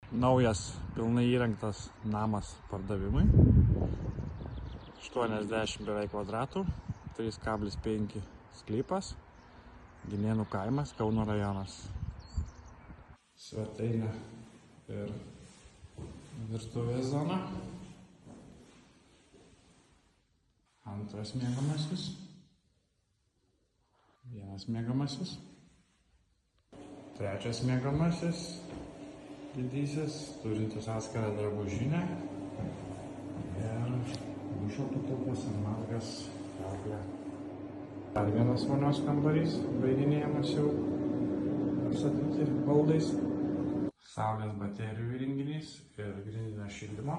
Naujas pilnai įrengtas namas pardavimui. 80 beveik kvadratų, 3,5 sklypas, Ginėnų kaimas, Kauno rajonas. Svetainė ir virtuvės zona. Antras miegamasis. Vienas miegamasis. Trečias miegamasis. Didysis, turintis atskirą drabužinę. Ir dušo patalpos ir mazgas kaklė. Dar vienas vonios kambarys, baiginėjamas jau apstatyti baldais. Saulės baterijų įrenginys ir grindinio šildymo.